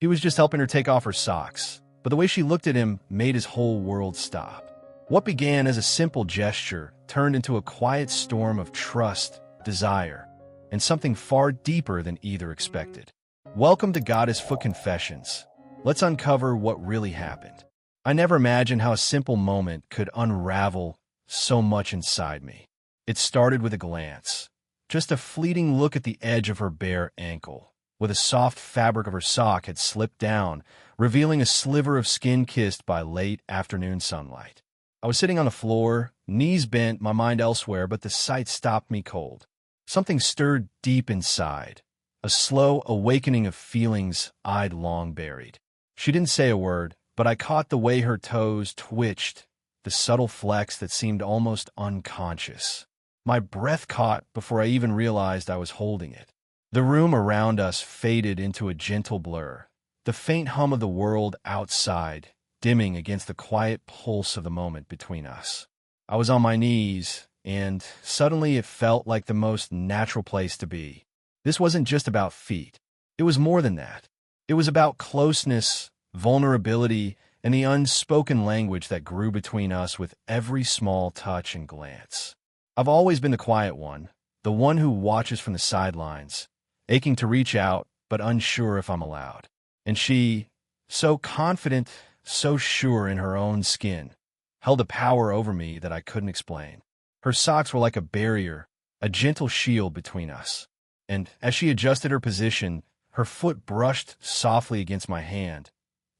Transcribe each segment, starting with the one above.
He was just helping her take off her socks, but the way she looked at him made his whole world stop. What began as a simple gesture turned into a quiet storm of trust, desire, and something far deeper than either expected. Welcome to Goddess Foot Confessions. Let's uncover what really happened. I never imagined how a simple moment could unravel so much inside me. It started with a glance, just a fleeting look at the edge of her bare ankle, where the soft fabric of her sock had slipped down, revealing a sliver of skin kissed by late afternoon sunlight. I was sitting on the floor, knees bent, my mind elsewhere, but the sight stopped me cold. Something stirred deep inside, a slow awakening of feelings I'd long buried. She didn't say a word, but I caught the way her toes twitched, the subtle flex that seemed almost unconscious. My breath caught before I even realized I was holding it. The room around us faded into a gentle blur, the faint hum of the world outside dimming against the quiet pulse of the moment between us. I was on my knees, and suddenly it felt like the most natural place to be. This wasn't just about feet. It was more than that. It was about closeness, vulnerability, and the unspoken language that grew between us with every small touch and glance. I've always been the quiet one, the one who watches from the sidelines, aching to reach out, but unsure if I'm allowed. And she, so confident, so sure in her own skin, held a power over me that I couldn't explain. Her socks were like a barrier, a gentle shield between us. And as she adjusted her position, her foot brushed softly against my hand,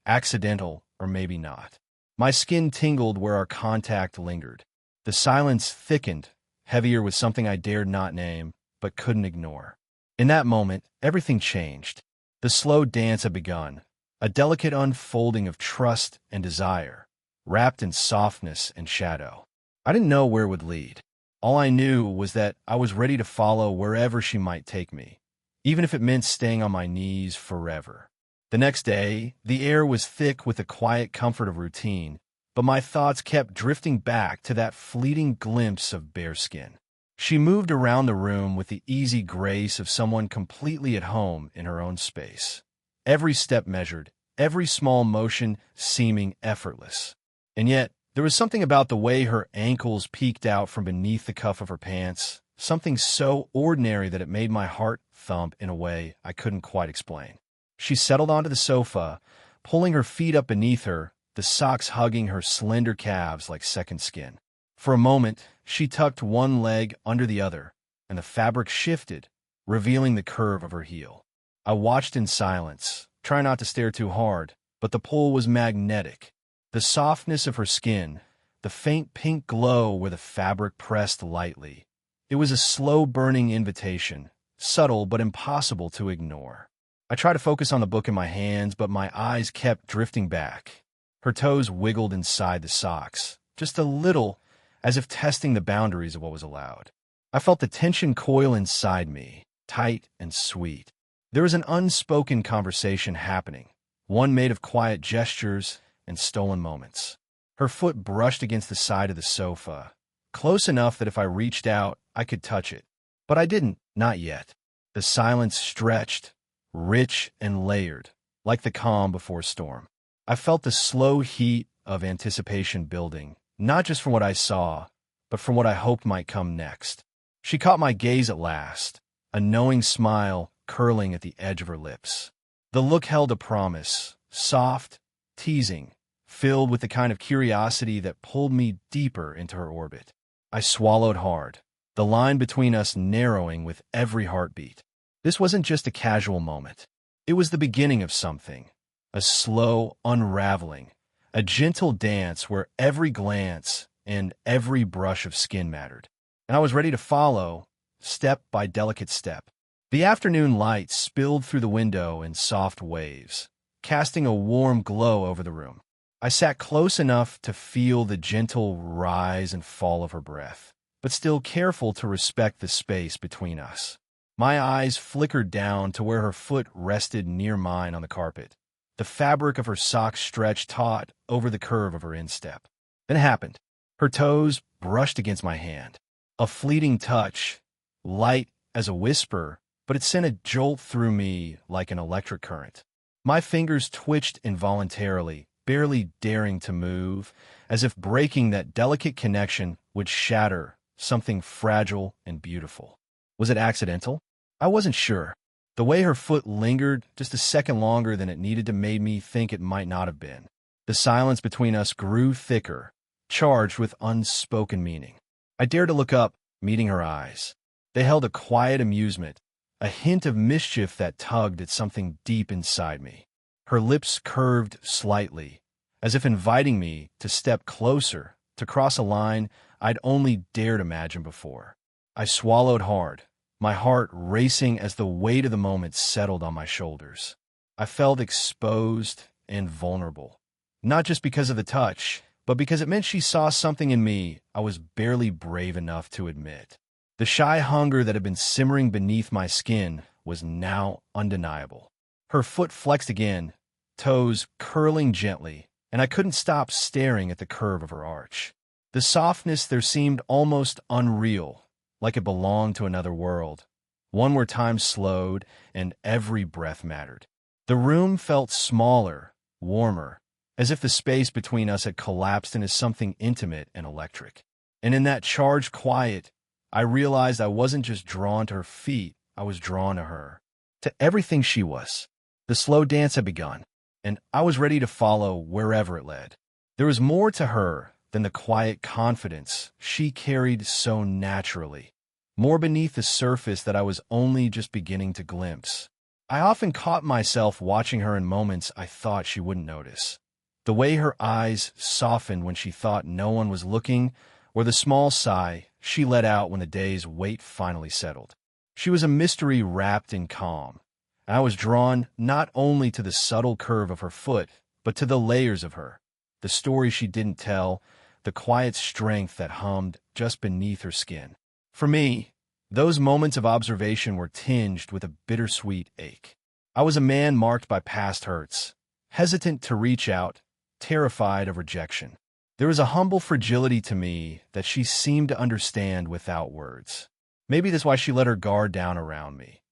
accidental or maybe not. My skin tingled where our contact lingered. The silence thickened, heavier with something I dared not name, but couldn't ignore. In that moment, everything changed. The slow dance had begun, a delicate unfolding of trust and desire, wrapped in softness and shadow. I didn't know where it would lead. All I knew was that I was ready to follow wherever she might take me, even if it meant staying on my knees forever. The next day, the air was thick with the quiet comfort of routine, but my thoughts kept drifting back to that fleeting glimpse of bare skin. She moved around the room with the easy grace of someone completely at home in her own space. Every step measured, every small motion seeming effortless. And yet, there was something about the way her ankles peeked out from beneath the cuff of her pants, something so ordinary that it made my heart thump in a way I couldn't quite explain. She settled onto the sofa, pulling her feet up beneath her, the socks hugging her slender calves like second skin. For a moment, she tucked one leg under the other, and the fabric shifted, revealing the curve of her heel. I watched in silence, trying not to stare too hard, but the pull was magnetic. The softness of her skin, the faint pink glow where the fabric pressed lightly. It was a slow-burning invitation, subtle but impossible to ignore. I tried to focus on the book in my hands, but my eyes kept drifting back. Her toes wiggled inside the socks, just a little, as if testing the boundaries of what was allowed. I felt the tension coil inside me, tight and sweet. There was an unspoken conversation happening, one made of quiet gestures and stolen moments. Her foot brushed against the side of the sofa, close enough that if I reached out, I could touch it. But I didn't, not yet. The silence stretched, rich and layered, like the calm before a storm. I felt the slow heat of anticipation building, not just from what I saw, but from what I hoped might come next. She caught my gaze at last, a knowing smile curling at the edge of her lips. The look held a promise, soft, teasing, filled with the kind of curiosity that pulled me deeper into her orbit. I swallowed hard, the line between us narrowing with every heartbeat. This wasn't just a casual moment. It was the beginning of something, a slow unraveling, a gentle dance where every glance and every brush of skin mattered. And I was ready to follow, step by delicate step. The afternoon light spilled through the window in soft waves, casting a warm glow over the room. I sat close enough to feel the gentle rise and fall of her breath, but still careful to respect the space between us. My eyes flickered down to where her foot rested near mine on the carpet. The fabric of her socks stretched taut over the curve of her instep. Then it happened. Her toes brushed against my hand. A fleeting touch, light as a whisper, but it sent a jolt through me like an electric current. My fingers twitched involuntarily, barely daring to move, as if breaking that delicate connection would shatter something fragile and beautiful. Was it accidental? I wasn't sure. The way her foot lingered just a second longer than it needed to made me think it might not have been. The silence between us grew thicker, charged with unspoken meaning. I dared to look up, meeting her eyes. They held a quiet amusement, a hint of mischief that tugged at something deep inside me. Her lips curved slightly, as if inviting me to step closer, to cross a line I'd only dared imagine before. I swallowed hard, my heart racing as the weight of the moment settled on my shoulders. I felt exposed and vulnerable, not just because of the touch, but because it meant she saw something in me I was barely brave enough to admit. The shy hunger that had been simmering beneath my skin was now undeniable. Her foot flexed again, toes curling gently, and I couldn't stop staring at the curve of her arch. The softness there seemed almost unreal, like it belonged to another world, one where time slowed and every breath mattered. The room felt smaller, warmer, as if the space between us had collapsed into something intimate and electric. And in that charged quiet, I realized I wasn't just drawn to her feet, I was drawn to her, to everything she was. The slow dance had begun, and I was ready to follow wherever it led. There was more to her than the quiet confidence she carried so naturally, more beneath the surface that I was only just beginning to glimpse. I often caught myself watching her in moments I thought she wouldn't notice. The way her eyes softened when she thought no one was looking, or the small sigh she let out when the day's weight finally settled. She was a mystery wrapped in calm, and I was drawn not only to the subtle curve of her foot, but to the layers of her, the story she didn't tell, the quiet strength that hummed just beneath her skin. For me, those moments of observation were tinged with a bittersweet ache. I was a man marked by past hurts, hesitant to reach out, terrified of rejection. There was a humble fragility to me that she seemed to understand without words. Maybe that's why she let her guard down around me,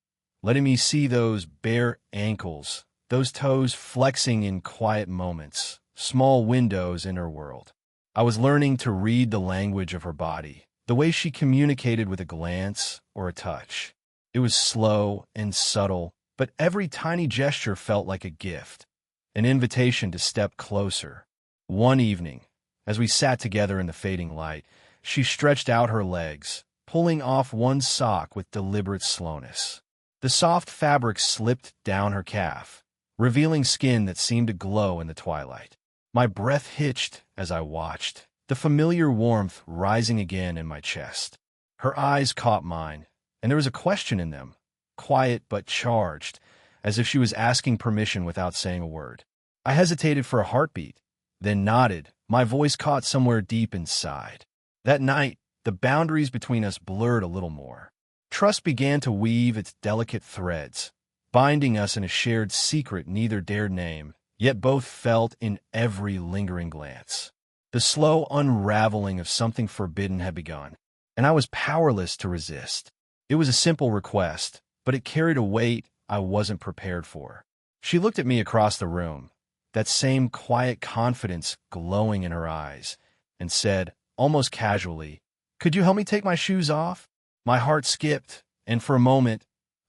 letting me see those bare ankles, those toes flexing in quiet moments, small windows in her world. I was learning to read the language of her body, the way she communicated with a glance or a touch. It was slow and subtle, but every tiny gesture felt like a gift, an invitation to step closer. One evening, as we sat together in the fading light, she stretched out her legs, pulling off one sock with deliberate slowness. The soft fabric slipped down her calf, revealing skin that seemed to glow in the twilight. My breath hitched as I watched, the familiar warmth rising again in my chest. Her eyes caught mine, and there was a question in them, quiet but charged, as if she was asking permission without saying a word. I hesitated for a heartbeat, then nodded, my voice caught somewhere deep inside. That night, the boundaries between us blurred a little more. Trust began to weave its delicate threads, binding us in a shared secret neither dared name, yet both felt in every lingering glance. The slow unraveling of something forbidden had begun, and I was powerless to resist. It was a simple request, but it carried a weight I wasn't prepared for. She looked at me across the room, that same quiet confidence glowing in her eyes, and said, almost casually, "Could you help me take my shoes off?" My heart skipped, and for a moment,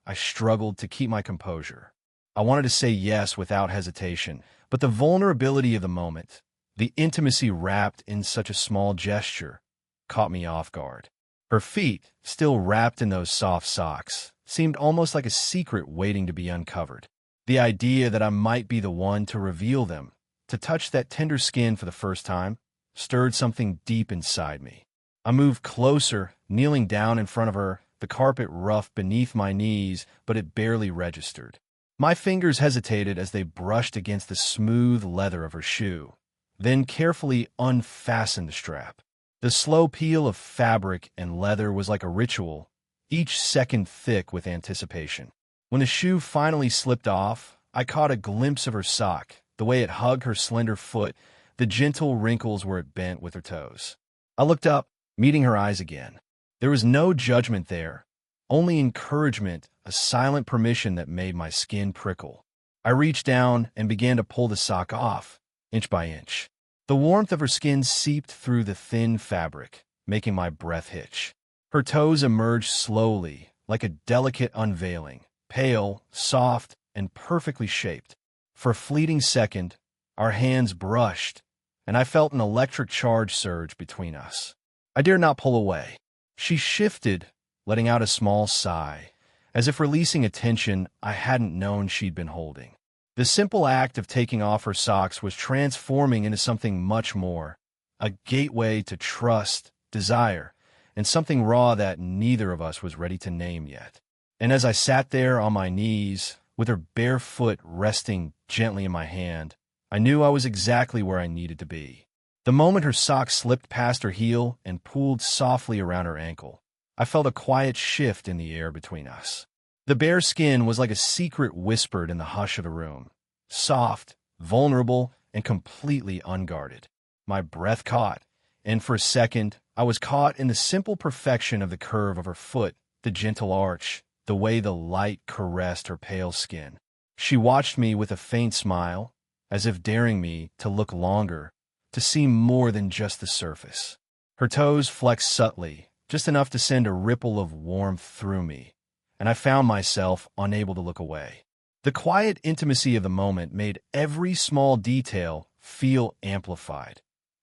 I struggled to keep my composure. I wanted to say yes without hesitation, but the vulnerability of the moment, the intimacy wrapped in such a small gesture, caught me off guard. Her feet, still wrapped in those soft socks, seemed almost like a secret waiting to be uncovered. The idea that I might be the one to reveal them, to touch that tender skin for the first time, stirred something deep inside me. I moved closer, kneeling down in front of her, the carpet rough beneath my knees, but it barely registered. My fingers hesitated as they brushed against the smooth leather of her shoe, then carefully unfastened the strap. The slow peel of fabric and leather was like a ritual, each second thick with anticipation. When the shoe finally slipped off, I caught a glimpse of her sock, the way it hugged her slender foot, the gentle wrinkles where it bent with her toes. I looked up, meeting her eyes again. There was no judgment there, only encouragement, a silent permission that made my skin prickle. I reached down and began to pull the sock off, inch by inch. The warmth of her skin seeped through the thin fabric, making my breath hitch. Her toes emerged slowly, like a delicate unveiling, pale, soft, and perfectly shaped. For a fleeting second, our hands brushed, and I felt an electric charge surge between us. I dared not pull away. She shifted, letting out a small sigh, as if releasing a tension I hadn't known she'd been holding. The simple act of taking off her socks was transforming into something much more, a gateway to trust, desire, and something raw that neither of us was ready to name yet. And as I sat there on my knees, with her bare foot resting gently in my hand, I knew I was exactly where I needed to be. The moment her sock slipped past her heel and pooled softly around her ankle, I felt a quiet shift in the air between us. The bare skin was like a secret whispered in the hush of the room, soft, vulnerable, and completely unguarded. My breath caught, and for a second, I was caught in the simple perfection of the curve of her foot, the gentle arch, the way the light caressed her pale skin. She watched me with a faint smile, as if daring me to look longer, to see more than just the surface. Her toes flexed subtly, just enough to send a ripple of warmth through me, and I found myself unable to look away. The quiet intimacy of the moment made every small detail feel amplified.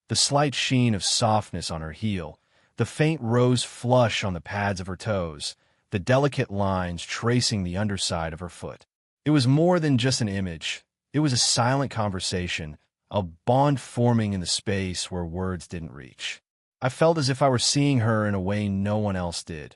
The slight sheen of softness on her heel, the faint rose flush on the pads of her toes, the delicate lines tracing the underside of her foot. It was more than just an image. It was a silent conversation, a bond forming in the space where words didn't reach. I felt as if I were seeing her in a way no one else did.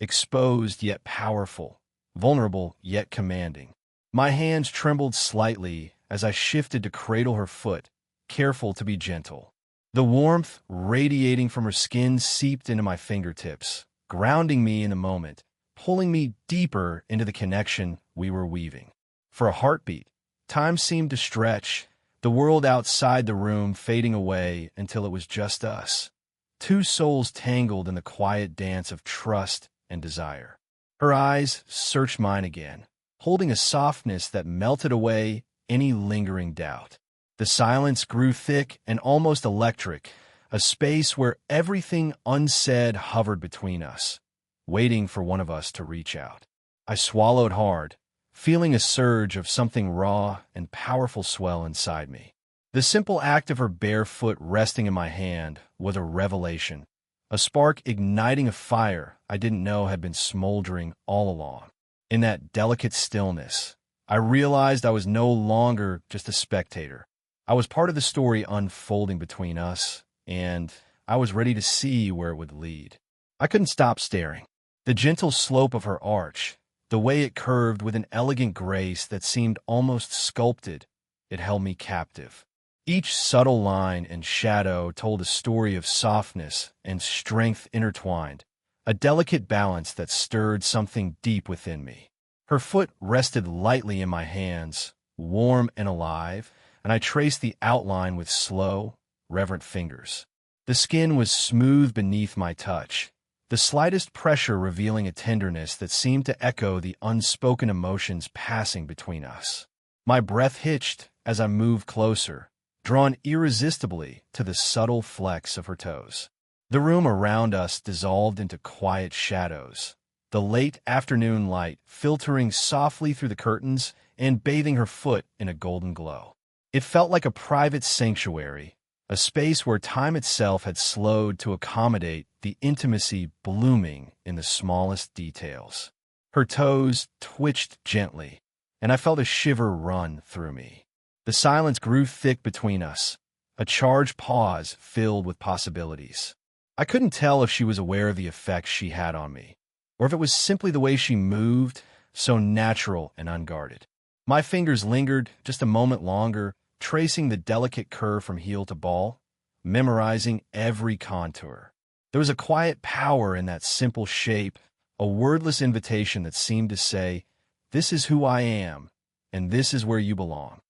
Exposed yet powerful, vulnerable yet commanding. My hands trembled slightly as I shifted to cradle her foot, careful to be gentle. The warmth radiating from her skin seeped into my fingertips, grounding me in the moment, pulling me deeper into the connection we were weaving. For a heartbeat, time seemed to stretch, the world outside the room fading away until it was just us. Two souls tangled in the quiet dance of trust and desire. Her eyes searched mine again, holding a softness that melted away any lingering doubt. The silence grew thick and almost electric, a space where everything unsaid hovered between us, waiting for one of us to reach out. I swallowed hard, feeling a surge of something raw and powerful swell inside me. The simple act of her bare foot resting in my hand was a revelation, a spark igniting a fire I didn't know had been smoldering all along. In that delicate stillness, I realized I was no longer just a spectator. I was part of the story unfolding between us, and I was ready to see where it would lead. I couldn't stop staring. The gentle slope of her arch, the way it curved with an elegant grace that seemed almost sculpted, it held me captive. Each subtle line and shadow told a story of softness and strength intertwined, a delicate balance that stirred something deep within me. Her foot rested lightly in my hands, warm and alive, and I traced the outline with slow, reverent fingers. The skin was smooth beneath my touch, the slightest pressure revealing a tenderness that seemed to echo the unspoken emotions passing between us. My breath hitched as I moved closer, drawn irresistibly to the subtle flex of her toes. The room around us dissolved into quiet shadows, the late afternoon light filtering softly through the curtains and bathing her foot in a golden glow. It felt like a private sanctuary, a space where time itself had slowed to accommodate the intimacy blooming in the smallest details. Her toes twitched gently, and I felt a shiver run through me. The silence grew thick between us, a charged pause filled with possibilities. I couldn't tell if she was aware of the effect she had on me, or if it was simply the way she moved, so natural and unguarded. My fingers lingered just a moment longer, tracing the delicate curve from heel to ball, memorizing every contour. There was a quiet power in that simple shape, a wordless invitation that seemed to say, "This is who I am, and this is where you belong."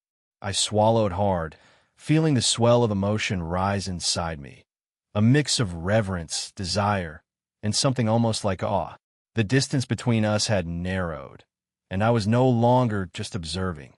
I swallowed hard, feeling the swell of emotion rise inside me, a mix of reverence, desire, and something almost like awe. The distance between us had narrowed, and I was no longer just observing.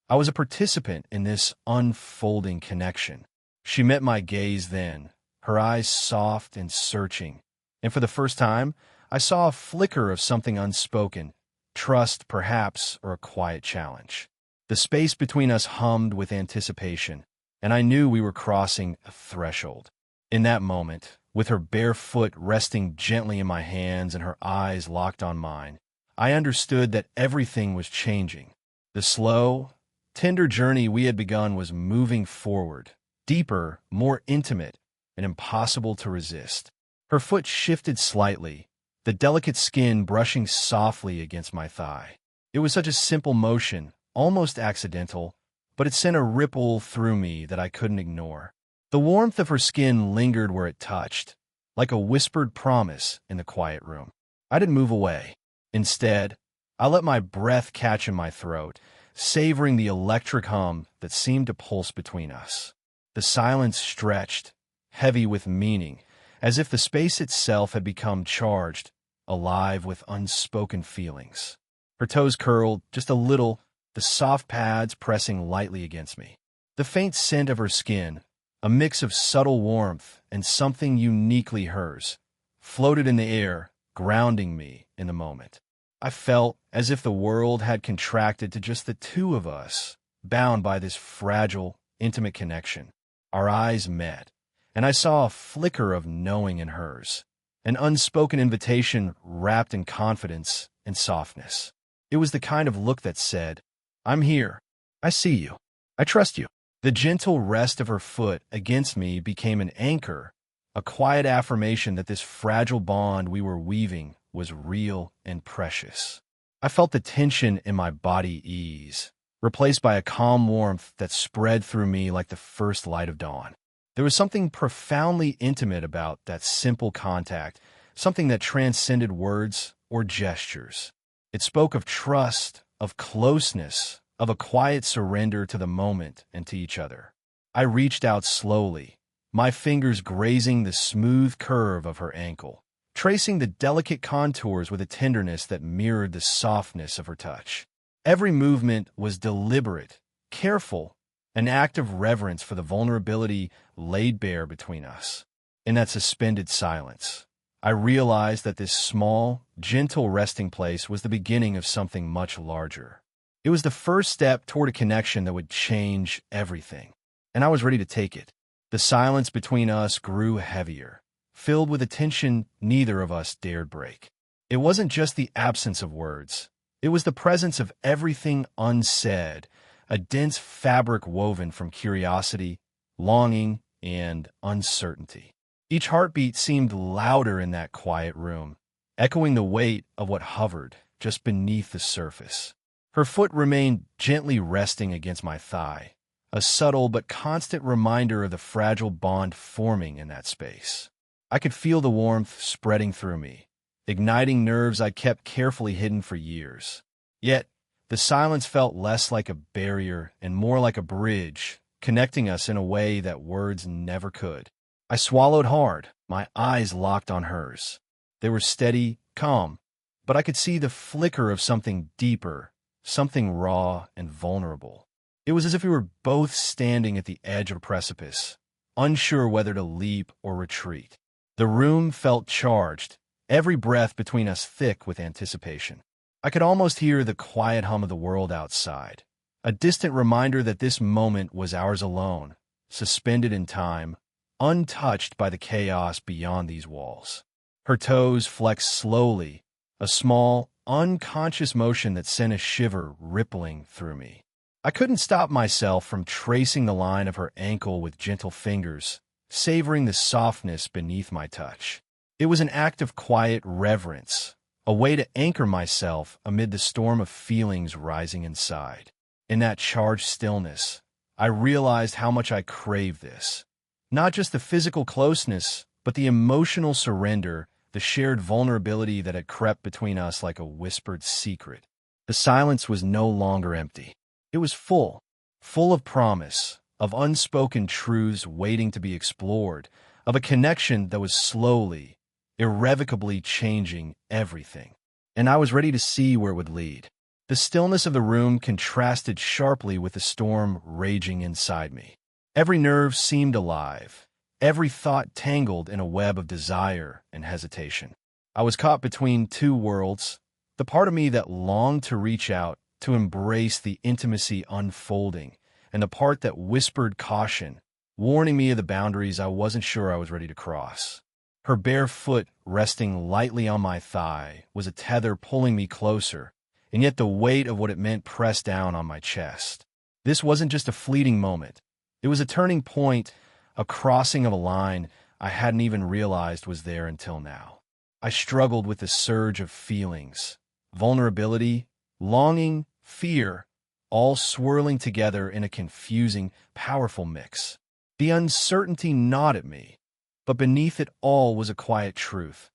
I was a participant in this unfolding connection. She met my gaze then, her eyes soft and searching, and for the first time, I saw a flicker of something unspoken, trust perhaps, or a quiet challenge. The space between us hummed with anticipation, and I knew we were crossing a threshold. In that moment, with her bare foot resting gently in my hands and her eyes locked on mine, I understood that everything was changing. The slow, tender journey we had begun was moving forward, deeper, more intimate, and impossible to resist. Her foot shifted slightly, the delicate skin brushing softly against my thigh. It was such a simple motion, almost accidental, but it sent a ripple through me that I couldn't ignore. The warmth of her skin lingered where it touched, like a whispered promise in the quiet room. I didn't move away. Instead, I let my breath catch in my throat, savoring the electric hum that seemed to pulse between us. The silence stretched, heavy with meaning, as if the space itself had become charged, alive with unspoken feelings. Her toes curled just a little, the soft pads pressing lightly against me. The faint scent of her skin, a mix of subtle warmth and something uniquely hers, floated in the air, grounding me in the moment. I felt as if the world had contracted to just the two of us, bound by this fragile, intimate connection. Our eyes met, and I saw a flicker of knowing in hers, an unspoken invitation wrapped in confidence and softness. It was the kind of look that said, "I'm here. I see you. I trust you." The gentle rest of her foot against me became an anchor, a quiet affirmation that this fragile bond we were weaving was real and precious. I felt the tension in my body ease, replaced by a calm warmth that spread through me like the first light of dawn. There was something profoundly intimate about that simple contact, something that transcended words or gestures. It spoke of trust, of closeness, of a quiet surrender to the moment and to each other. I reached out slowly, my fingers grazing the smooth curve of her ankle, tracing the delicate contours with a tenderness that mirrored the softness of her touch. Every movement was deliberate, careful, an act of reverence for the vulnerability laid bare between us. In that suspended silence, I realized that this small, gentle resting place was the beginning of something much larger. It was the first step toward a connection that would change everything, and I was ready to take it. The silence between us grew heavier, filled with a tension neither of us dared break. It wasn't just the absence of words. It was the presence of everything unsaid, a dense fabric woven from curiosity, longing, and uncertainty. Each heartbeat seemed louder in that quiet room, echoing the weight of what hovered just beneath the surface. Her foot remained gently resting against my thigh, a subtle but constant reminder of the fragile bond forming in that space. I could feel the warmth spreading through me, igniting nerves I'd kept carefully hidden for years. Yet, the silence felt less like a barrier and more like a bridge, connecting us in a way that words never could. I swallowed hard, my eyes locked on hers. They were steady, calm, but I could see the flicker of something deeper, something raw and vulnerable. It was as if we were both standing at the edge of a precipice, unsure whether to leap or retreat. The room felt charged, every breath between us thick with anticipation. I could almost hear the quiet hum of the world outside, a distant reminder that this moment was ours alone, suspended in time, untouched by the chaos beyond these walls. Her toes flexed slowly, a small, unconscious motion that sent a shiver rippling through me. I couldn't stop myself from tracing the line of her ankle with gentle fingers, savoring the softness beneath my touch. It was an act of quiet reverence, a way to anchor myself amid the storm of feelings rising inside. In that charged stillness, I realized how much I craved this. Not just the physical closeness, but the emotional surrender, the shared vulnerability that had crept between us like a whispered secret. The silence was no longer empty. It was full of promise, of unspoken truths waiting to be explored, of a connection that was slowly, irrevocably changing everything. And I was ready to see where it would lead. The stillness of the room contrasted sharply with the storm raging inside me. Every nerve seemed alive, every thought tangled in a web of desire and hesitation. I was caught between two worlds, the part of me that longed to reach out, to embrace the intimacy unfolding, and the part that whispered caution, warning me of the boundaries I wasn't sure I was ready to cross. Her bare foot resting lightly on my thigh was a tether pulling me closer, and yet the weight of what it meant pressed down on my chest. This wasn't just a fleeting moment. It was a turning point, a crossing of a line I hadn't even realized was there until now. I struggled with the surge of feelings, vulnerability, longing, fear, all swirling together in a confusing, powerful mix. The uncertainty gnawed at me, but beneath it all was a quiet truth.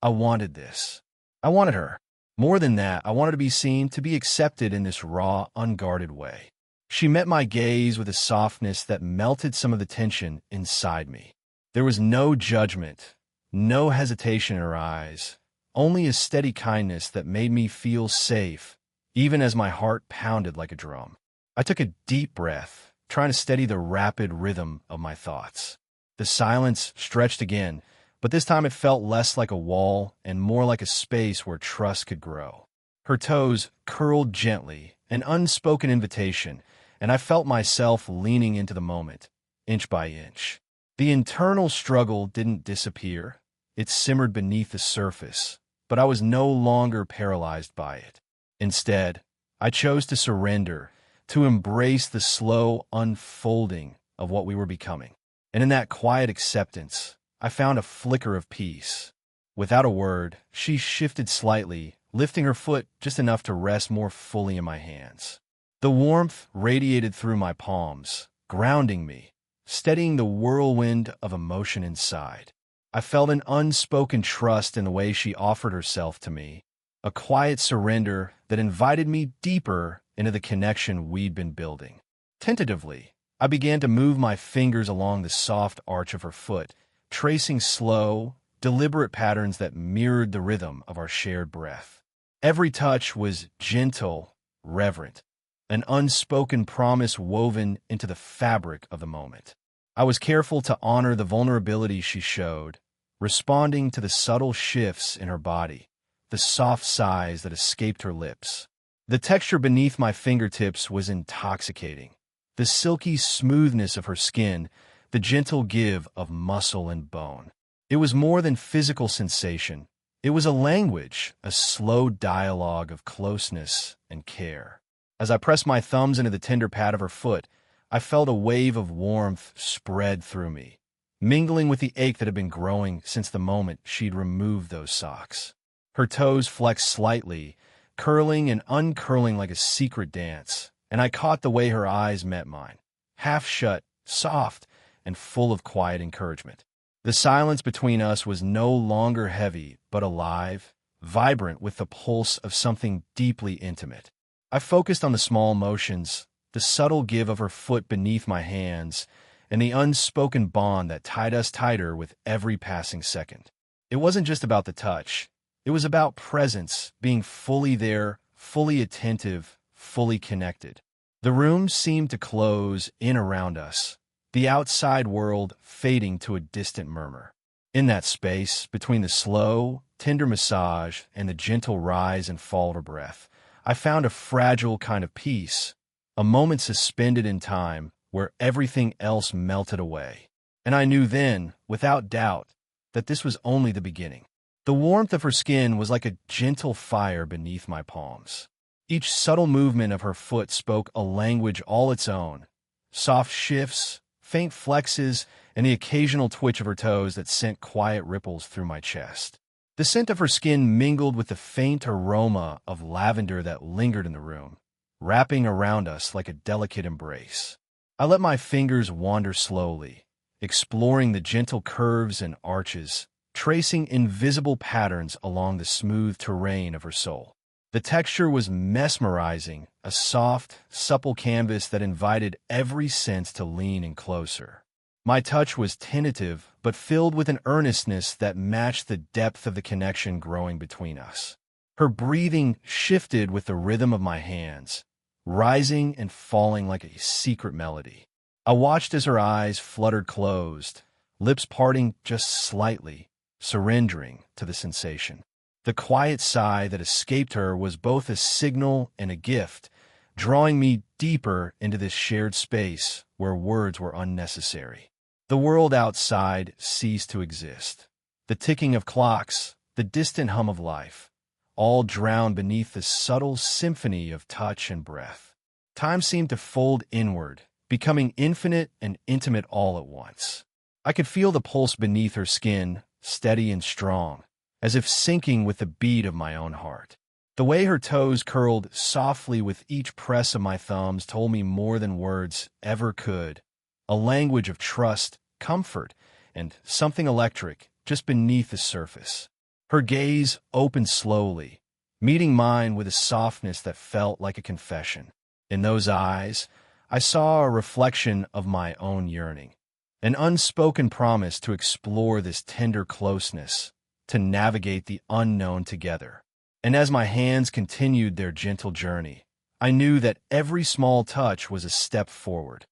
I wanted this. I wanted her. More than that, I wanted to be seen, to be accepted in this raw, unguarded way. She met my gaze with a softness that melted some of the tension inside me. There was no judgment, no hesitation in her eyes, only a steady kindness that made me feel safe, even as my heart pounded like a drum. I took a deep breath, trying to steady the rapid rhythm of my thoughts. The silence stretched again, but this time it felt less like a wall and more like a space where trust could grow. Her toes curled gently, an unspoken invitation, and I felt myself leaning into the moment, inch by inch. The internal struggle didn't disappear. It simmered beneath the surface, but I was no longer paralyzed by it. Instead, I chose to surrender, to embrace the slow unfolding of what we were becoming. And in that quiet acceptance, I found a flicker of peace. Without a word, she shifted slightly, lifting her foot just enough to rest more fully in my hands. The warmth radiated through my palms, grounding me, steadying the whirlwind of emotion inside. I felt an unspoken trust in the way she offered herself to me, a quiet surrender that invited me deeper into the connection we'd been building. Tentatively, I began to move my fingers along the soft arch of her foot, tracing slow, deliberate patterns that mirrored the rhythm of our shared breath. Every touch was gentle, reverent, an unspoken promise woven into the fabric of the moment. I was careful to honor the vulnerability she showed, responding to the subtle shifts in her body, the soft sighs that escaped her lips. The texture beneath my fingertips was intoxicating. The silky smoothness of her skin, the gentle give of muscle and bone. It was more than physical sensation. It was a language, a slow dialogue of closeness and care. As I pressed my thumbs into the tender pad of her foot, I felt a wave of warmth spread through me, mingling with the ache that had been growing since the moment she'd removed those socks. Her toes flexed slightly, curling and uncurling like a secret dance, and I caught the way her eyes met mine, half shut, soft, and full of quiet encouragement. The silence between us was no longer heavy, but alive, vibrant with the pulse of something deeply intimate. I focused on the small motions, the subtle give of her foot beneath my hands, and the unspoken bond that tied us tighter with every passing second. It wasn't just about the touch. It was about presence, being fully there, fully attentive, fully connected. The room seemed to close in around us, the outside world fading to a distant murmur. In that space, between the slow, tender massage and the gentle rise and fall of her breath, I found a fragile kind of peace, a moment suspended in time where everything else melted away. And I knew then, without doubt, that this was only the beginning. The warmth of her skin was like a gentle fire beneath my palms. Each subtle movement of her foot spoke a language all its own, soft shifts, faint flexes, and the occasional twitch of her toes that sent quiet ripples through my chest. The scent of her skin mingled with the faint aroma of lavender that lingered in the room, wrapping around us like a delicate embrace. I let my fingers wander slowly, exploring the gentle curves and arches, tracing invisible patterns along the smooth terrain of her soul. The texture was mesmerizing, a soft, supple canvas that invited every sense to lean in closer. My touch was tentative, but filled with an earnestness that matched the depth of the connection growing between us. Her breathing shifted with the rhythm of my hands, rising and falling like a secret melody. I watched as her eyes fluttered closed, lips parting just slightly, surrendering to the sensation. The quiet sigh that escaped her was both a signal and a gift, drawing me deeper into this shared space where words were unnecessary. The world outside ceased to exist. The ticking of clocks, the distant hum of life, all drowned beneath the subtle symphony of touch and breath. Time seemed to fold inward, becoming infinite and intimate all at once. I could feel the pulse beneath her skin, steady and strong, as if syncing with the beat of my own heart. The way her toes curled softly with each press of my thumbs told me more than words ever could, a language of trust, comfort, and something electric just beneath the surface. Her gaze opened slowly, meeting mine with a softness that felt like a confession. In those eyes, I saw a reflection of my own yearning, an unspoken promise to explore this tender closeness, to navigate the unknown together. And as my hands continued their gentle journey, I knew that every small touch was a step forward,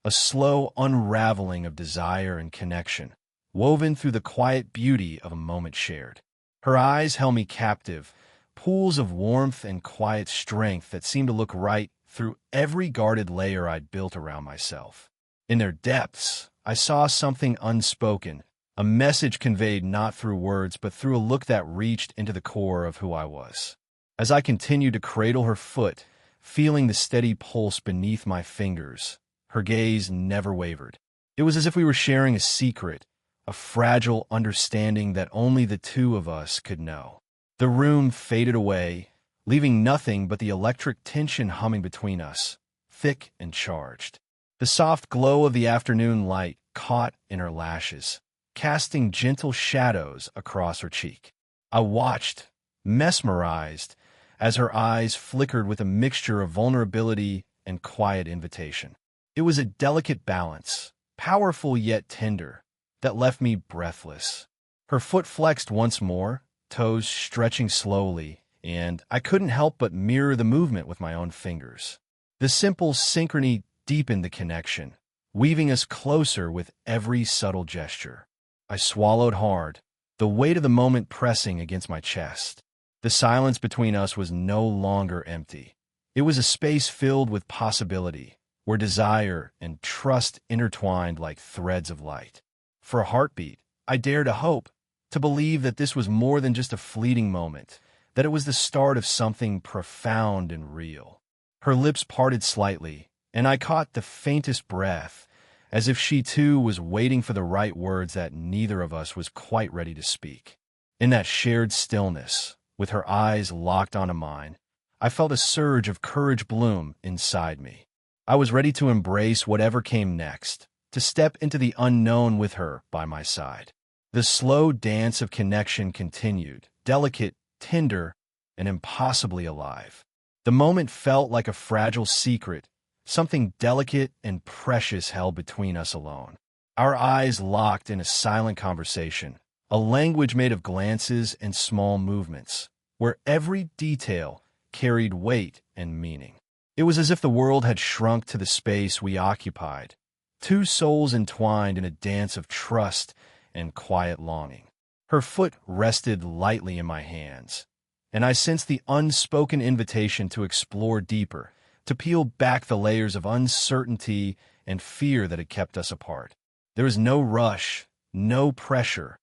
a slow unraveling of desire and connection, woven through the quiet beauty of a moment shared. Her eyes held me captive, pools of warmth and quiet strength that seemed to look right through every guarded layer I'd built around myself. In their depths, I saw something unspoken, a message conveyed not through words but through a look that reached into the core of who I was. As I continued to cradle her foot, feeling the steady pulse beneath my fingers, her gaze never wavered. It was as if we were sharing a secret, a fragile understanding that only the two of us could know. The room faded away, leaving nothing but the electric tension humming between us, thick and charged. The soft glow of the afternoon light caught in her lashes, casting gentle shadows across her cheek. I watched, mesmerized, as her eyes flickered with a mixture of vulnerability and quiet invitation. It was a delicate balance, powerful yet tender, that left me breathless. Her foot flexed once more, toes stretching slowly, and I couldn't help but mirror the movement with my own fingers. The simple synchrony deepened the connection, weaving us closer with every subtle gesture. I swallowed hard, the weight of the moment pressing against my chest. The silence between us was no longer empty. It was a space filled with possibility, where desire and trust intertwined like threads of light. For a heartbeat, I dared to hope, to believe that this was more than just a fleeting moment, that it was the start of something profound and real. Her lips parted slightly, and I caught the faintest breath, as if she too was waiting for the right words that neither of us was quite ready to speak. In that shared stillness, with her eyes locked onto mine, I felt a surge of courage bloom inside me. I was ready to embrace whatever came next, to step into the unknown with her by my side. The slow dance of connection continued, delicate, tender, and impossibly alive. The moment felt like a fragile secret, something delicate and precious held between us alone. Our eyes locked in a silent conversation, a language made of glances and small movements, where every detail carried weight and meaning. It was as if the world had shrunk to the space we occupied, two souls entwined in a dance of trust and quiet longing. Her foot rested lightly in my hands, and I sensed the unspoken invitation to explore deeper, to peel back the layers of uncertainty and fear that had kept us apart. There was no rush, no pressure,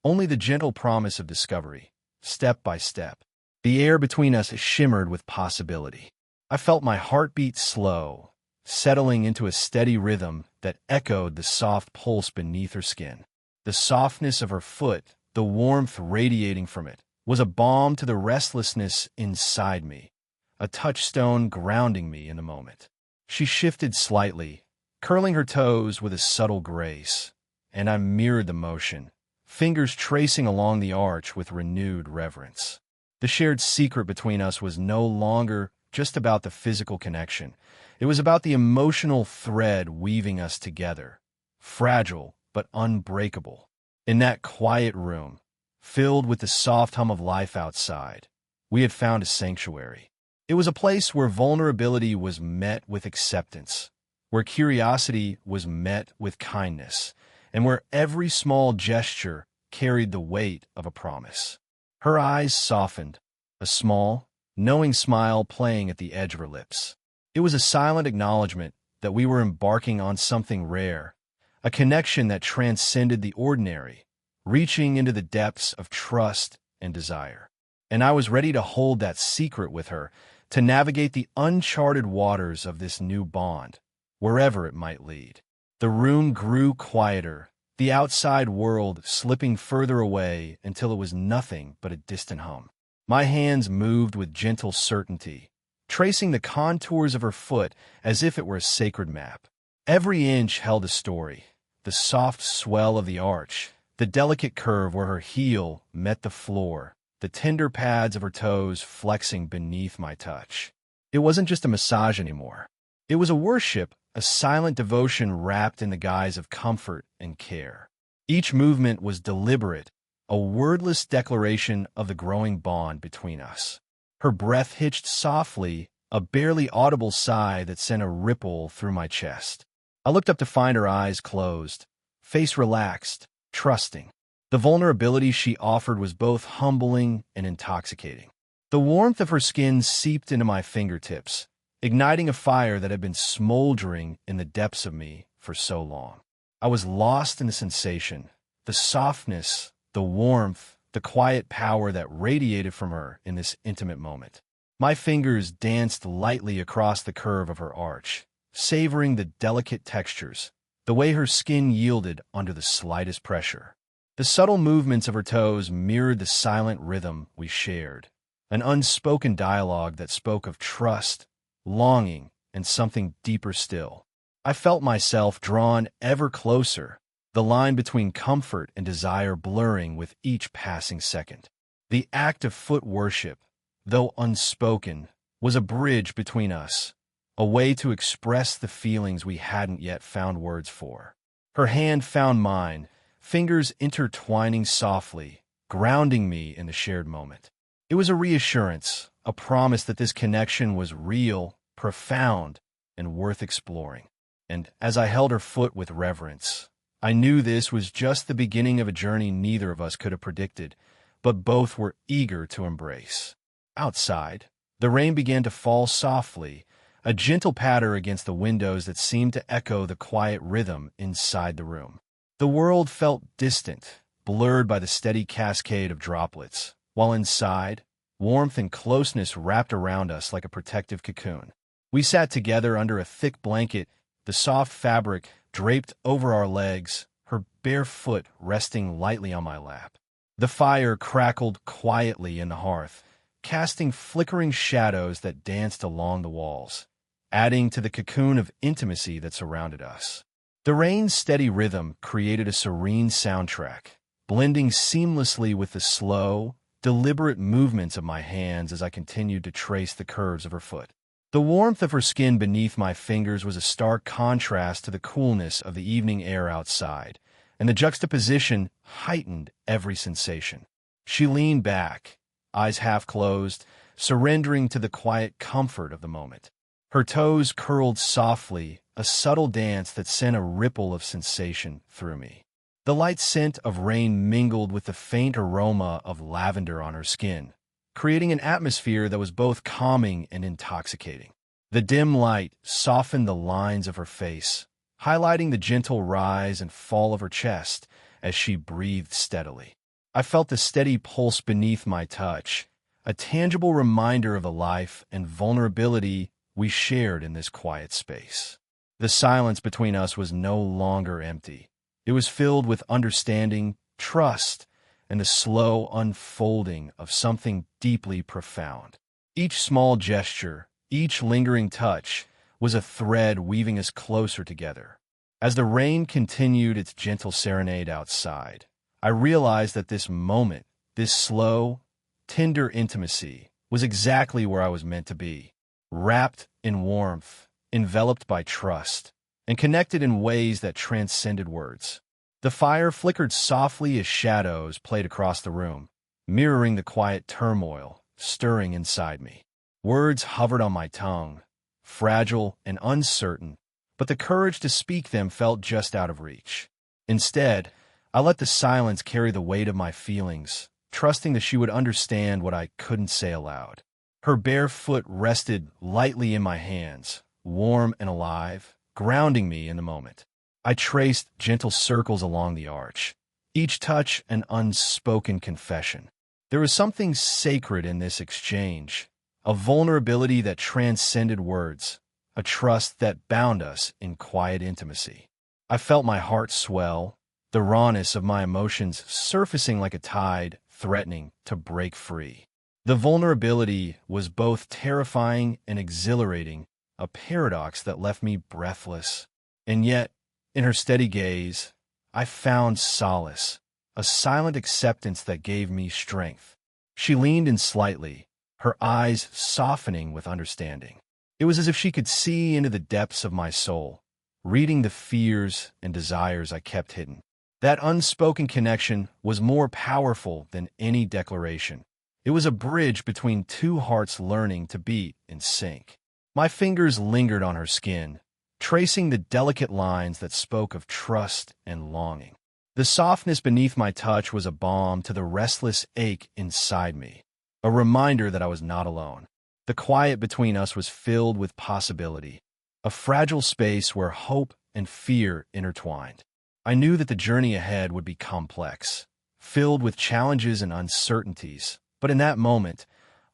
only the gentle promise of discovery, step by step. The air between us shimmered with possibility. I felt my heartbeat slow, settling into a steady rhythm that echoed the soft pulse beneath her skin. The softness of her foot, the warmth radiating from it, was a balm to the restlessness inside me, a touchstone grounding me in the moment. She shifted slightly, curling her toes with a subtle grace, and I mirrored the motion, fingers tracing along the arch with renewed reverence. The shared secret between us was no longer just about the physical connection. It was about the emotional thread weaving us together, fragile but unbreakable. In that quiet room, filled with the soft hum of life outside, we had found a sanctuary. It was a place where vulnerability was met with acceptance, where curiosity was met with kindness, and where every small gesture carried the weight of a promise. Her eyes softened, a small, knowing smile playing at the edge of her lips. It was a silent acknowledgement that we were embarking on something rare, a connection that transcended the ordinary, reaching into the depths of trust and desire. And I was ready to hold that secret with her, to navigate the uncharted waters of this new bond, wherever it might lead. The room grew quieter, the outside world slipping further away until it was nothing but a distant hum. My hands moved with gentle certainty, tracing the contours of her foot as if it were a sacred map. Every inch held a story, the soft swell of the arch, the delicate curve where her heel met the floor, the tender pads of her toes flexing beneath my touch. It wasn't just a massage anymore. It was a worship, a silent devotion wrapped in the guise of comfort and care. Each movement was deliberate, a wordless declaration of the growing bond between us. Her breath hitched softly, a barely audible sigh that sent a ripple through my chest. I looked up to find her eyes closed, face relaxed, trusting. The vulnerability she offered was both humbling and intoxicating. The warmth of her skin seeped into my fingertips, igniting a fire that had been smoldering in the depths of me for so long. I was lost in the sensation, the softness, the warmth, the quiet power that radiated from her in this intimate moment. My fingers danced lightly across the curve of her arch, savoring the delicate textures, the way her skin yielded under the slightest pressure. The subtle movements of her toes mirrored the silent rhythm we shared, an unspoken dialogue that spoke of trust, longing, and something deeper still. I felt myself drawn ever closer, the line between comfort and desire blurring with each passing second. The act of foot worship, though unspoken, was a bridge between us, a way to express the feelings we hadn't yet found words for. Her hand found mine, fingers intertwining softly, grounding me in the shared moment. It was a reassurance, a promise that this connection was real, profound, and worth exploring. And as I held her foot with reverence, I knew this was just the beginning of a journey neither of us could have predicted, but both were eager to embrace. Outside, the rain began to fall softly, a gentle patter against the windows that seemed to echo the quiet rhythm inside the room. The world felt distant, blurred by the steady cascade of droplets, while inside, warmth and closeness wrapped around us like a protective cocoon. We sat together under a thick blanket, the soft fabric draped over our legs, her bare foot resting lightly on my lap. The fire crackled quietly in the hearth, casting flickering shadows that danced along the walls, adding to the cocoon of intimacy that surrounded us. The rain's steady rhythm created a serene soundtrack, blending seamlessly with the slow, deliberate movements of my hands as I continued to trace the curves of her foot. The warmth of her skin beneath my fingers was a stark contrast to the coolness of the evening air outside, and the juxtaposition heightened every sensation. She leaned back, eyes half closed, surrendering to the quiet comfort of the moment. Her toes curled softly, a subtle dance that sent a ripple of sensation through me. The light scent of rain mingled with the faint aroma of lavender on her skin, creating an atmosphere that was both calming and intoxicating. The dim light softened the lines of her face, highlighting the gentle rise and fall of her chest as she breathed steadily. I felt the steady pulse beneath my touch, a tangible reminder of the life and vulnerability we shared in this quiet space. The silence between us was no longer empty. It was filled with understanding, trust, and the slow unfolding of something deeply profound. Each small gesture, each lingering touch, was a thread weaving us closer together. As the rain continued its gentle serenade outside, I realized that this moment, this slow, tender intimacy, was exactly where I was meant to be, wrapped in warmth, enveloped by trust, and connected in ways that transcended words. The fire flickered softly as shadows played across the room, mirroring the quiet turmoil stirring inside me. Words hovered on my tongue, fragile and uncertain, but the courage to speak them felt just out of reach. Instead, I let the silence carry the weight of my feelings, trusting that she would understand what I couldn't say aloud. Her bare foot rested lightly in my hands, warm and alive, grounding me in the moment. I traced gentle circles along the arch, each touch an unspoken confession. There was something sacred in this exchange, a vulnerability that transcended words, a trust that bound us in quiet intimacy. I felt my heart swell, the rawness of my emotions surfacing like a tide, threatening to break free. The vulnerability was both terrifying and exhilarating, a paradox that left me breathless. And yet, in her steady gaze, I found solace, a silent acceptance that gave me strength. She leaned in slightly, her eyes softening with understanding. It was as if she could see into the depths of my soul, reading the fears and desires I kept hidden. That unspoken connection was more powerful than any declaration. It was a bridge between two hearts learning to beat in sync. My fingers lingered on her skin, tracing the delicate lines that spoke of trust and longing. The softness beneath my touch was a balm to the restless ache inside me, a reminder that I was not alone. The quiet between us was filled with possibility, a fragile space where hope and fear intertwined. I knew that the journey ahead would be complex, filled with challenges and uncertainties, but in that moment,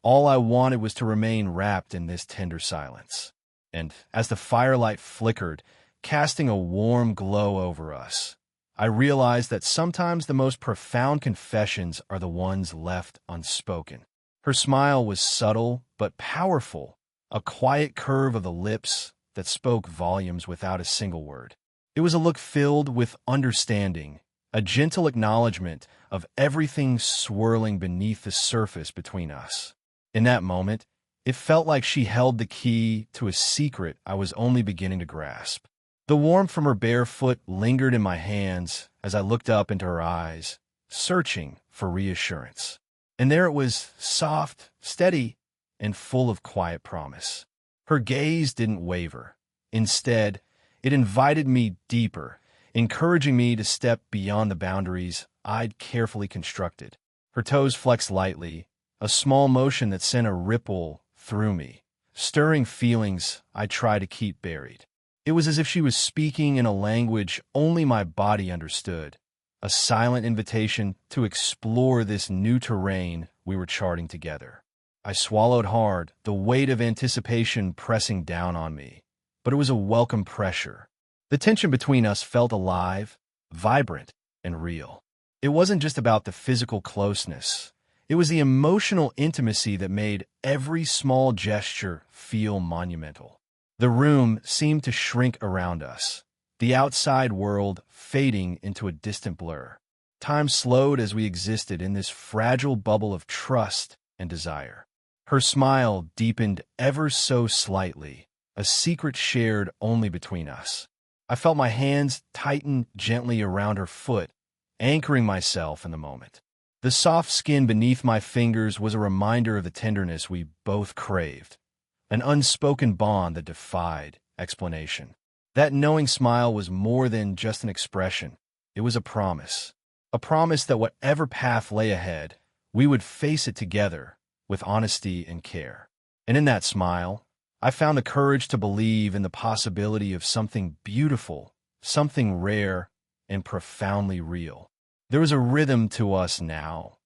all I wanted was to remain wrapped in this tender silence. And as the firelight flickered, casting a warm glow over us, I realized that sometimes the most profound confessions are the ones left unspoken. Her smile was subtle but powerful, a quiet curve of the lips that spoke volumes without a single word. It was a look filled with understanding, a gentle acknowledgement of everything swirling beneath the surface between us. In that moment, it felt like she held the key to a secret I was only beginning to grasp. The warmth from her bare foot lingered in my hands as I looked up into her eyes, searching for reassurance. And there it was, soft, steady, and full of quiet promise. Her gaze didn't waver. Instead, it invited me deeper, encouraging me to step beyond the boundaries I'd carefully constructed. Her toes flexed lightly, a small motion that sent a ripple through me, stirring feelings I tried to keep buried. It was as if she was speaking in a language only my body understood, a silent invitation to explore this new terrain we were charting together. I swallowed hard, the weight of anticipation pressing down on me, but it was a welcome pressure. The tension between us felt alive, vibrant, and real. It wasn't just about the physical closeness. It was the emotional intimacy that made every small gesture feel monumental. The room seemed to shrink around us, the outside world fading into a distant blur. Time slowed as we existed in this fragile bubble of trust and desire. Her smile deepened ever so slightly, a secret shared only between us. I felt my hands tighten gently around her foot, anchoring myself in the moment. The soft skin beneath my fingers was a reminder of the tenderness we both craved, an unspoken bond that defied explanation. That knowing smile was more than just an expression. It was a promise that whatever path lay ahead, we would face it together with honesty and care. And in that smile, I found the courage to believe in the possibility of something beautiful, something rare, and profoundly real. There was a rhythm to us now,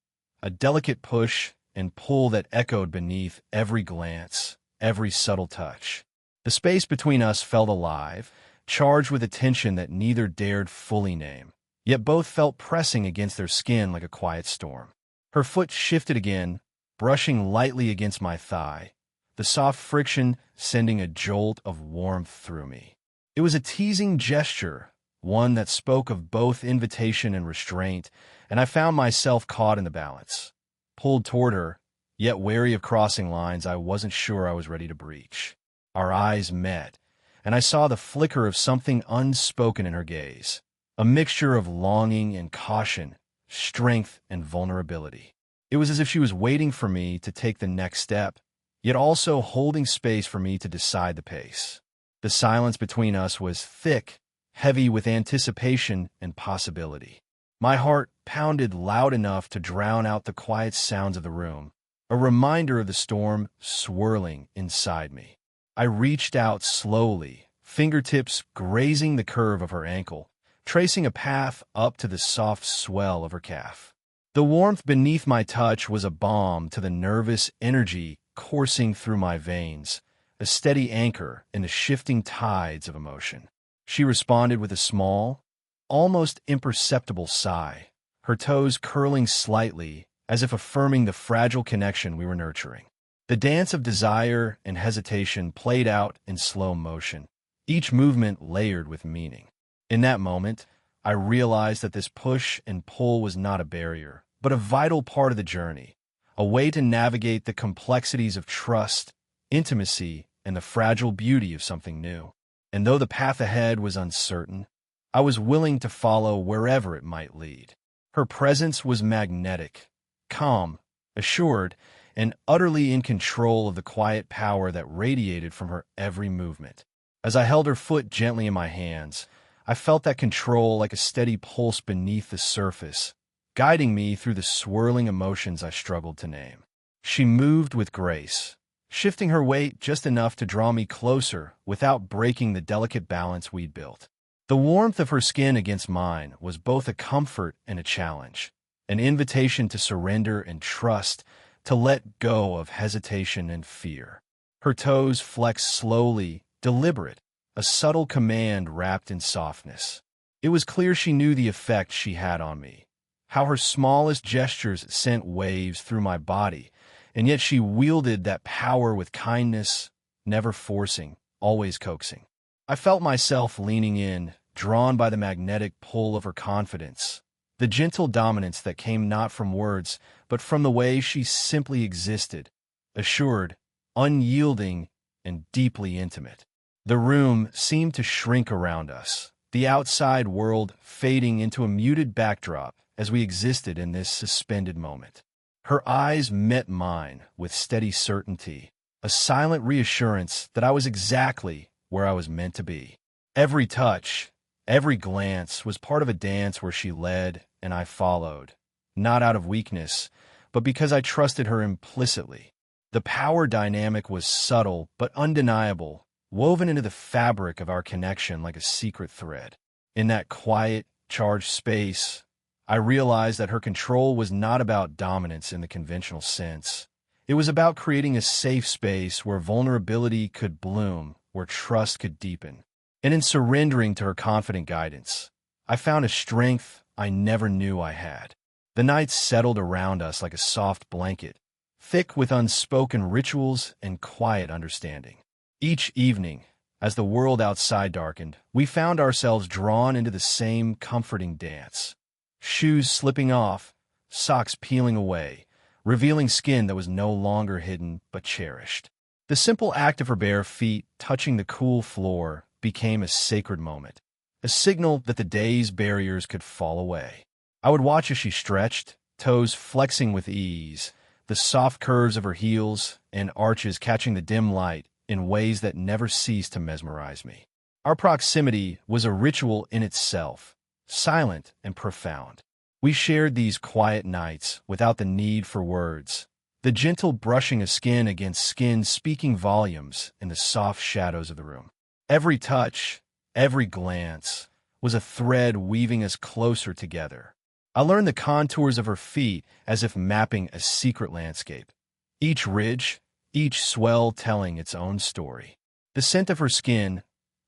a delicate push and pull that echoed beneath every glance, every subtle touch. The space between us felt alive, charged with a tension that neither dared fully name, yet both felt pressing against their skin like a quiet storm. Her foot shifted again, brushing lightly against my thigh, the soft friction sending a jolt of warmth through me. It was a teasing gesture, one that spoke of both invitation and restraint, and I found myself caught in the balance, pulled toward her, yet wary of crossing lines I wasn't sure I was ready to breach. Our eyes met, and I saw the flicker of something unspoken in her gaze, a mixture of longing and caution, strength and vulnerability. It was as if she was waiting for me to take the next step, yet also holding space for me to decide the pace. The silence between us was thick, heavy with anticipation and possibility. My heart pounded loud enough to drown out the quiet sounds of the room, a reminder of the storm swirling inside me. I reached out slowly, fingertips grazing the curve of her ankle, tracing a path up to the soft swell of her calf. The warmth beneath my touch was a balm to the nervous energy coursing through my veins, a steady anchor in the shifting tides of emotion. She responded with a small, almost imperceptible sigh, her toes curling slightly as if affirming the fragile connection we were nurturing. The dance of desire and hesitation played out in slow motion, each movement layered with meaning. In that moment, I realized that this push and pull was not a barrier, but a vital part of the journey, a way to navigate the complexities of trust, intimacy, and the fragile beauty of something new. And though the path ahead was uncertain, I was willing to follow wherever it might lead. Her presence was magnetic, calm, assured, and utterly in control of the quiet power that radiated from her every movement. As I held her foot gently in my hands, I felt that control like a steady pulse beneath the surface, guiding me through the swirling emotions I struggled to name. She moved with grace, shifting her weight just enough to draw me closer without breaking the delicate balance we'd built. The warmth of her skin against mine was both a comfort and a challenge, an invitation to surrender and trust, to let go of hesitation and fear. Her toes flexed slowly, deliberate, a subtle command wrapped in softness. It was clear she knew the effect she had on me, how her smallest gestures sent waves through my body, and yet she wielded that power with kindness, never forcing, always coaxing. I felt myself leaning in, drawn by the magnetic pull of her confidence, the gentle dominance that came not from words, but from the way she simply existed, assured, unyielding, and deeply intimate. The room seemed to shrink around us, the outside world fading into a muted backdrop as we existed in this suspended moment. Her eyes met mine with steady certainty, a silent reassurance that I was exactly where I was meant to be. Every touch, every glance was part of a dance where she led and I followed, not out of weakness, but because I trusted her implicitly. The power dynamic was subtle but undeniable, woven into the fabric of our connection like a secret thread. In that quiet, charged space, I realized that her control was not about dominance in the conventional sense. It was about creating a safe space where vulnerability could bloom, where trust could deepen. And in surrendering to her confident guidance, I found a strength I never knew I had. The night settled around us like a soft blanket, thick with unspoken rituals and quiet understanding. Each evening, as the world outside darkened, we found ourselves drawn into the same comforting dance. Shoes slipping off, socks peeling away, revealing skin that was no longer hidden but cherished. The simple act of her bare feet touching the cool floor became a sacred moment, a signal that the day's barriers could fall away. I would watch as she stretched, toes flexing with ease, the soft curves of her heels and arches catching the dim light in ways that never ceased to mesmerize me. Our proximity was a ritual in itself, silent and profound. We shared these quiet nights without the need for words, the gentle brushing of skin against skin speaking volumes in the soft shadows of the room. Every touch, every glance, was a thread weaving us closer together. I learned the contours of her feet as if mapping a secret landscape, each ridge, each swell telling its own story. The scent of her skin,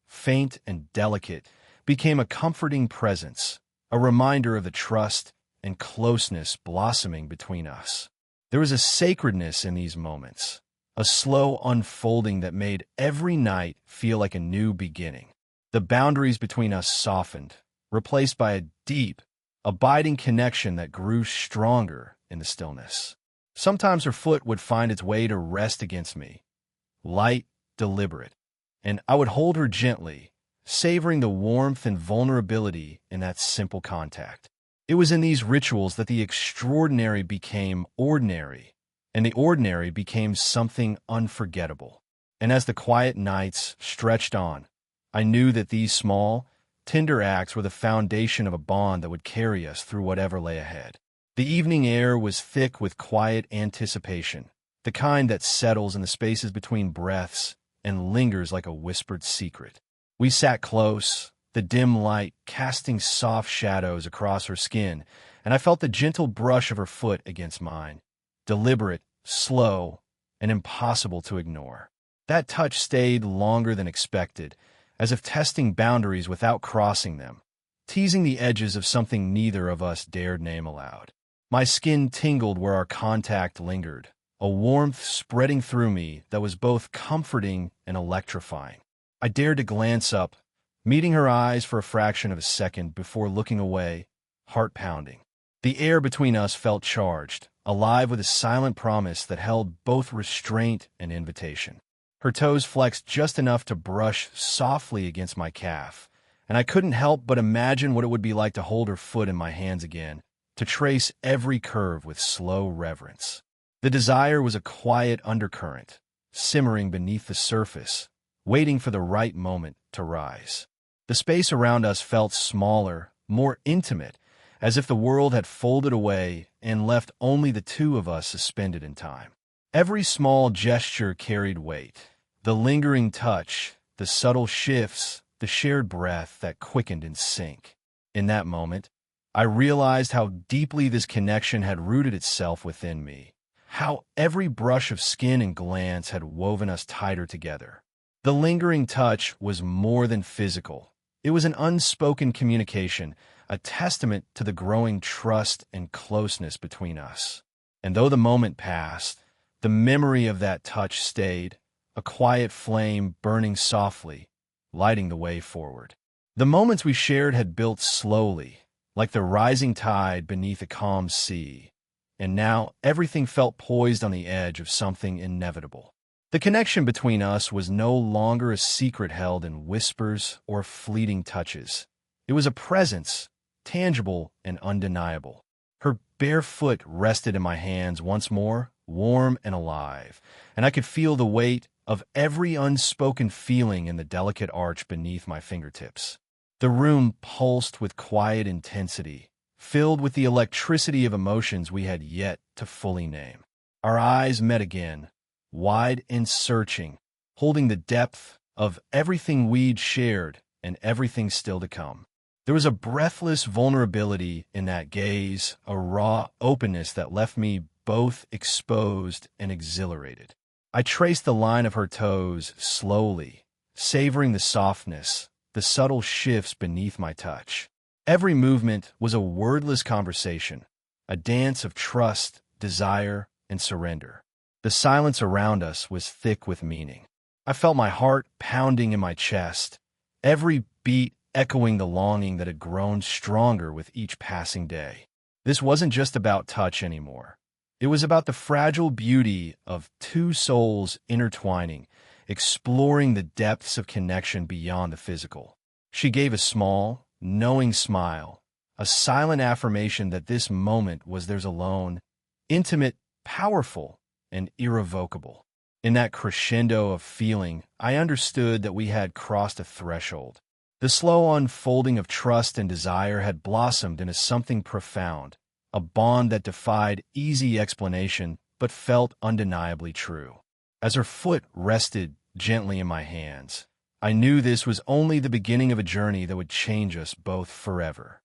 faint and delicate, became a comforting presence, a reminder of the trust and closeness blossoming between us. There was a sacredness in these moments, a slow unfolding that made every night feel like a new beginning. The boundaries between us softened, replaced by a deep, abiding connection that grew stronger in the stillness. Sometimes her foot would find its way to rest against me, light, deliberate, and I would hold her gently, savoring the warmth and vulnerability in that simple contact. It was in these rituals that the extraordinary became ordinary, and the ordinary became something unforgettable. And as the quiet nights stretched on, I knew that these small, tender acts were the foundation of a bond that would carry us through whatever lay ahead. The evening air was thick with quiet anticipation, the kind that settles in the spaces between breaths and lingers like a whispered secret. We sat close, the dim light casting soft shadows across her skin, and I felt the gentle brush of her foot against mine, deliberate, slow, and impossible to ignore. That touch stayed longer than expected, as if testing boundaries without crossing them, teasing the edges of something neither of us dared name aloud. My skin tingled where our contact lingered, a warmth spreading through me that was both comforting and electrifying. I dared to glance up, meeting her eyes for a fraction of a second before looking away, heart pounding. The air between us felt charged, alive with a silent promise that held both restraint and invitation. Her toes flexed just enough to brush softly against my calf, and I couldn't help but imagine what it would be like to hold her foot in my hands again, to trace every curve with slow reverence. The desire was a quiet undercurrent, simmering beneath the surface, waiting for the right moment to rise. The space around us felt smaller, more intimate, as if the world had folded away and left only the two of us suspended in time. Every small gesture carried weight. The lingering touch, the subtle shifts, the shared breath that quickened in sync. In that moment, I realized how deeply this connection had rooted itself within me, how every brush of skin and glance had woven us tighter together. The lingering touch was more than physical. It was an unspoken communication, a testament to the growing trust and closeness between us. And though the moment passed, the memory of that touch stayed, a quiet flame burning softly, lighting the way forward. The moments we shared had built slowly, like the rising tide beneath a calm sea, and now everything felt poised on the edge of something inevitable. The connection between us was no longer a secret held in whispers or fleeting touches. It was a presence, tangible and undeniable. Her bare foot rested in my hands once more, warm and alive, and I could feel the weight of every unspoken feeling in the delicate arch beneath my fingertips. The room pulsed with quiet intensity, filled with the electricity of emotions we had yet to fully name. Our eyes met again, wide and searching, holding the depth of everything we'd shared and everything still to come. There was a breathless vulnerability in that gaze, a raw openness that left me both exposed and exhilarated. I traced the line of her toes slowly, savoring the softness, the subtle shifts beneath my touch. Every movement was a wordless conversation, a dance of trust, desire, and surrender. The silence around us was thick with meaning. I felt my heart pounding in my chest, every beat echoing the longing that had grown stronger with each passing day. This wasn't just about touch anymore. It was about the fragile beauty of two souls intertwining, exploring the depths of connection beyond the physical. She gave a small, knowing smile, a silent affirmation that this moment was theirs alone, intimate, powerful, and irrevocable. In that crescendo of feeling, I understood that we had crossed a threshold. The slow unfolding of trust and desire had blossomed into something profound, a bond that defied easy explanation but felt undeniably true. As her foot rested gently in my hands, I knew this was only the beginning of a journey that would change us both forever.